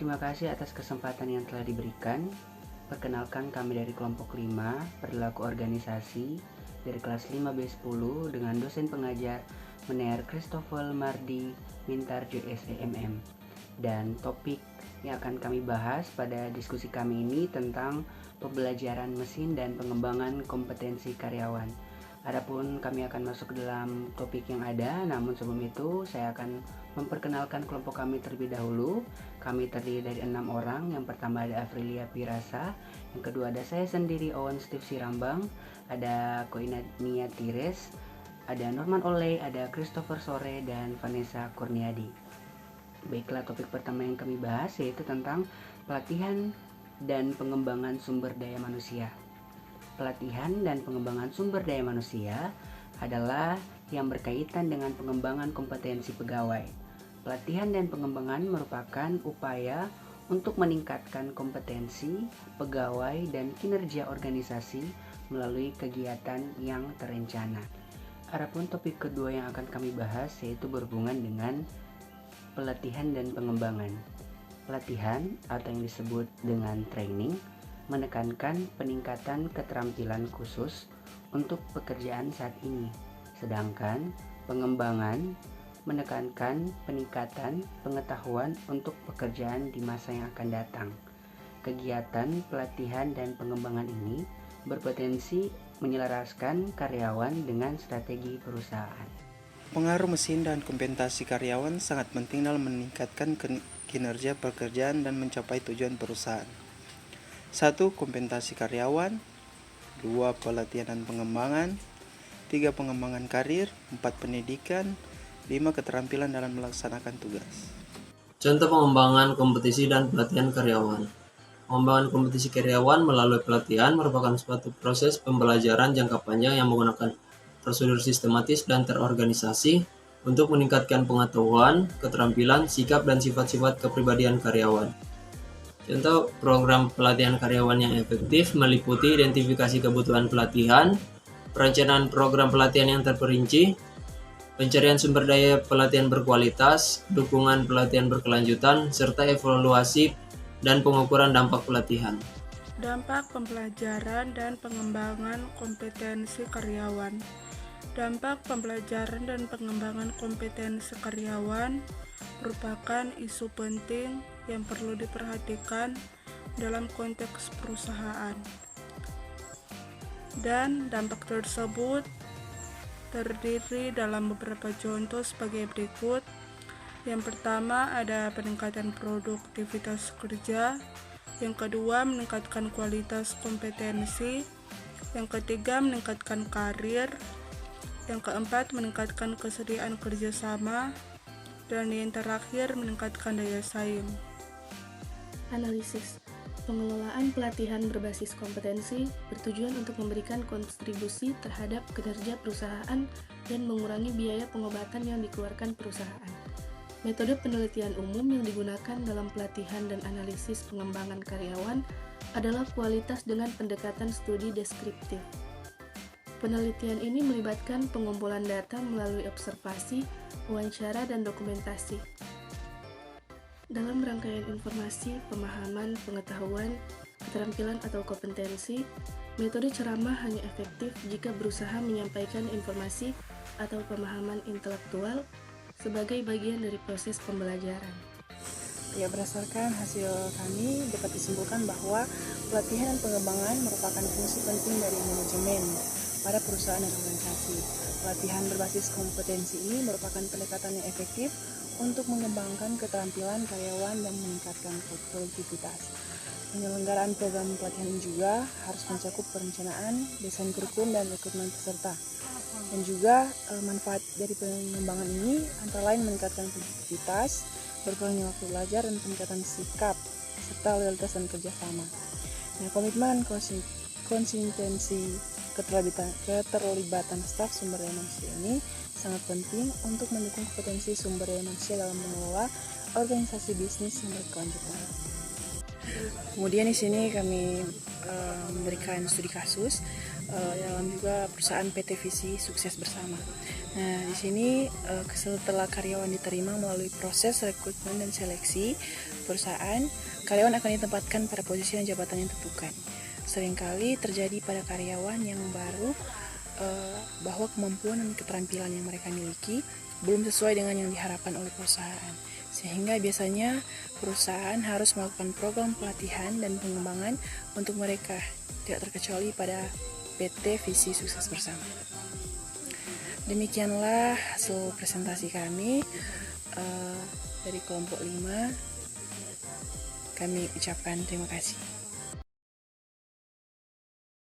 Terima kasih atas kesempatan yang telah diberikan. Perkenalkan, kami dari kelompok 5, perilaku organisasi, dari kelas 5B10 dengan dosen pengajar Mener Christopher Mardi Mintarjo SEMM. Dan topik yang akan kami bahas pada diskusi kami ini tentang pembelajaran mesin dan pengembangan kompetensi karyawan. Adapun kami akan masuk ke dalam topik yang ada, namun sebelum itu saya akan memperkenalkan kelompok kami terlebih dahulu. Kami terdiri dari 6 orang. Yang pertama ada Afrilia Pirasa, yang kedua ada saya sendiri Owen Steve Sirambang, ada Koinania Tires, ada Norman Oleh, ada Christopher Sore, dan Vanessa Kurniadi. Baiklah, topik pertama yang kami bahas yaitu tentang pelatihan dan pengembangan sumber daya manusia. Pelatihan dan pengembangan sumber daya manusia adalah yang berkaitan dengan pengembangan kompetensi pegawai. Pelatihan dan pengembangan merupakan upaya untuk meningkatkan kompetensi pegawai dan kinerja organisasi melalui kegiatan yang terencana. Adapun topik kedua yang akan kami bahas yaitu berhubungan dengan pelatihan dan pengembangan. Pelatihan atau yang disebut dengan training menekankan peningkatan keterampilan khusus untuk pekerjaan saat ini, sedangkan pengembangan menekankan peningkatan pengetahuan untuk pekerjaan di masa yang akan datang. Kegiatan pelatihan dan pengembangan ini berpotensi menyelaraskan karyawan dengan strategi perusahaan. Pengaruh mesin dan kompetensi karyawan sangat penting dalam meningkatkan kinerja pekerjaan dan mencapai tujuan perusahaan. 1. Kompetensi karyawan. 2. Pelatihan dan pengembangan. 3. Pengembangan karir. 4. Pendidikan. 5. Keterampilan dalam melaksanakan tugas. Contoh pengembangan kompetisi dan pelatihan karyawan. Pengembangan kompetisi karyawan melalui pelatihan merupakan suatu proses pembelajaran jangka panjang yang menggunakan prosedur sistematis dan terorganisasi untuk meningkatkan pengetahuan, keterampilan, sikap, dan sifat-sifat kepribadian karyawan. Contoh program pelatihan karyawan yang efektif meliputi identifikasi kebutuhan pelatihan, perencanaan program pelatihan yang terperinci, pencarian sumber daya pelatihan berkualitas, dukungan pelatihan berkelanjutan, serta evaluasi dan pengukuran dampak pelatihan. Dampak pembelajaran dan pengembangan kompetensi karyawan. Dampak pembelajaran dan pengembangan kompetensi karyawan merupakan isu penting yang perlu diperhatikan dalam konteks perusahaan. Dan dampak tersebut terdiri dalam beberapa contoh sebagai berikut. Yang pertama ada peningkatan produktivitas kerja, yang kedua meningkatkan kualitas kompetensi, yang ketiga meningkatkan karir, yang keempat meningkatkan kesediaan kerjasama, dan yang terakhir meningkatkan daya saing. Analisis. Pengelolaan pelatihan berbasis kompetensi bertujuan untuk memberikan kontribusi terhadap kinerja perusahaan dan mengurangi biaya pengobatan yang dikeluarkan perusahaan. Metode penelitian umum yang digunakan dalam pelatihan dan analisis pengembangan karyawan adalah kualitas dengan pendekatan studi deskriptif. Penelitian ini melibatkan pengumpulan data melalui observasi, wawancara, dan dokumentasi. Dalam rangkaian informasi, pemahaman, pengetahuan, keterampilan atau kompetensi, metode ceramah hanya efektif jika berusaha menyampaikan informasi atau pemahaman intelektual sebagai bagian dari proses pembelajaran. Ya, berdasarkan hasil kami dapat disimpulkan bahwa pelatihan dan pengembangan merupakan fungsi penting dari manajemen pada perusahaan dan organisasi. Pelatihan berbasis kompetensi ini merupakan pendekatan yang efektif untuk mengembangkan keterampilan karyawan dan meningkatkan produktivitas. Penyelenggaraan program pelatihan ini juga harus mencakup perencanaan, desain kurikulum, dan rekrutmen peserta. Dan juga manfaat dari pengembangan ini antara lain meningkatkan produktivitas, berkurangnya waktu belajar, dan peningkatan sikap serta loyalitas dan kerjasama. Nah, komitmen konsistensi keterlibatan staf sumber daya manusia ini sangat penting untuk mendukung kompetensi sumber daya manusia dalam mengelola organisasi bisnis yang berkelanjutan. Kemudian di sini kami memberikan studi kasus dalam juga perusahaan PT Visi Sukses Bersama. Nah, di sini setelah karyawan diterima melalui proses rekrutmen dan seleksi perusahaan, karyawan akan ditempatkan pada posisi dan jabatan yang ditentukan. Seringkali terjadi pada karyawan yang baru bahwa kemampuan dan keterampilan yang mereka miliki belum sesuai dengan yang diharapkan oleh perusahaan. Sehingga biasanya perusahaan harus melakukan program pelatihan dan pengembangan untuk mereka, tidak terkecuali pada PT Visi Sukses Bersama. Demikianlah hasil presentasi kami dari kelompok 5. Kami ucapkan terima kasih.